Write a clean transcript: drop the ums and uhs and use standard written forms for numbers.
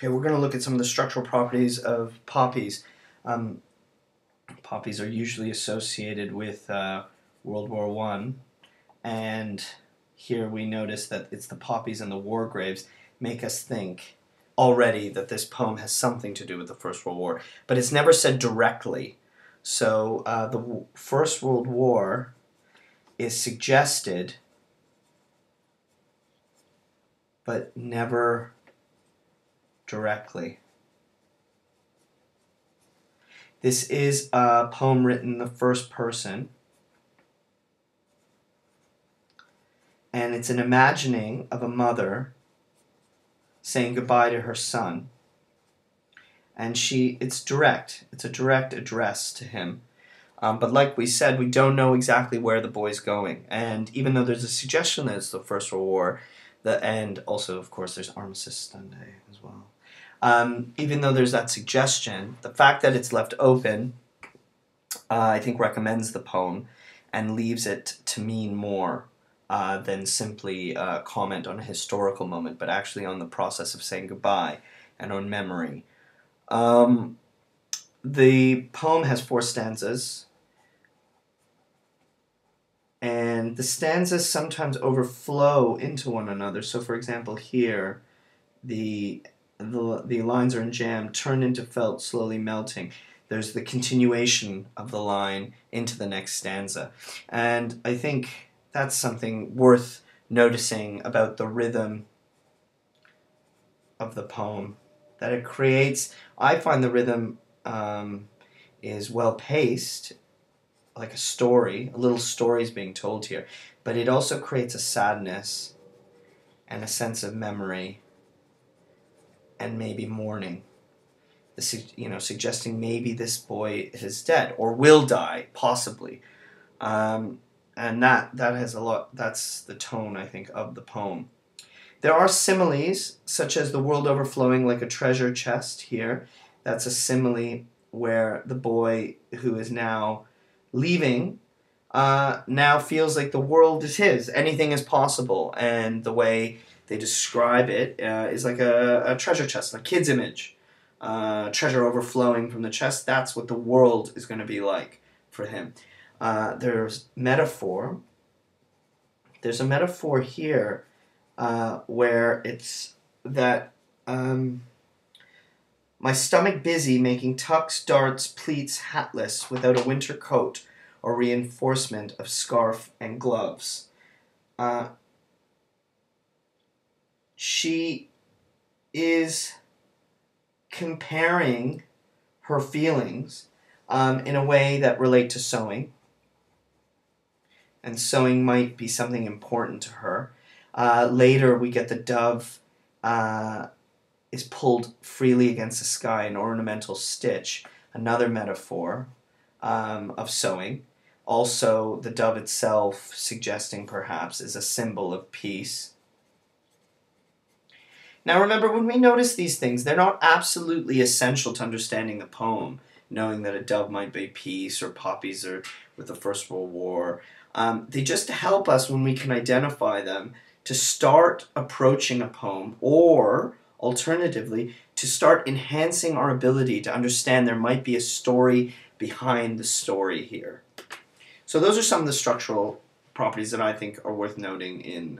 Okay, we're going to look at some of the structural properties of poppies. Poppies are usually associated with World War I, and here we notice that it's the poppies and the war graves make us think already that this poem has something to do with the First World War, but it's never said directly. So the First World War is suggested, but never directly. This is a poem written in the first person, and it's an imagining of a mother saying goodbye to her son. And it's direct. It's a direct address to him. But like we said, we don't know exactly where the boy's going. And even though there's a suggestion that it's the First World War, and also, of course, there's Armistice Sunday as well. Even though there's that suggestion, the fact that it's left open, I think recommends the poem and leaves it to mean more than simply comment on a historical moment, but actually on the process of saying goodbye and on memory. The poem has 4 stanzas, and the stanzas sometimes overflow into one another. So, for example, here, the lines are in jam, turned into felt, slowly melting. There's the continuation of the line into the next stanza. And I think that's something worth noticing about the rhythm of the poem, that it creates. I find the rhythm is well paced, like a story. A little story is being told here, but it also creates a sadness and a sense of memory and maybe mourning, suggesting maybe this boy is dead or will die, possibly, and that has a lot. That's the tone, I think, of the poem. There are similes, such as the world overflowing like a treasure chest here. That's a simile where the boy who is now leaving now feels like the world is his. Anything is possible, and the way they describe it is like a treasure chest, a kid's image. Treasure overflowing from the chest, that's what the world is going to be like for him. There's metaphor. There's a metaphor here where it's that my stomach busy making tucks, darts, pleats, hatless, without a winter coat or reinforcement of scarf and gloves. She is comparing her feelings in a way that relate to sewing. And sewing might be something important to her. Later we get the dove is pulled freely against the sky, an ornamental stitch, another metaphor of sewing. Also, the dove itself suggesting perhaps is a symbol of peace. Now remember, when we notice these things, they're not absolutely essential to understanding the poem, knowing that a dove might be peace or poppies or with the First World War. They just help us when we can identify them to start approaching a poem, or alternatively, to start enhancing our ability to understand there might be a story behind the story here. So those are some of the structural properties that I think are worth noting in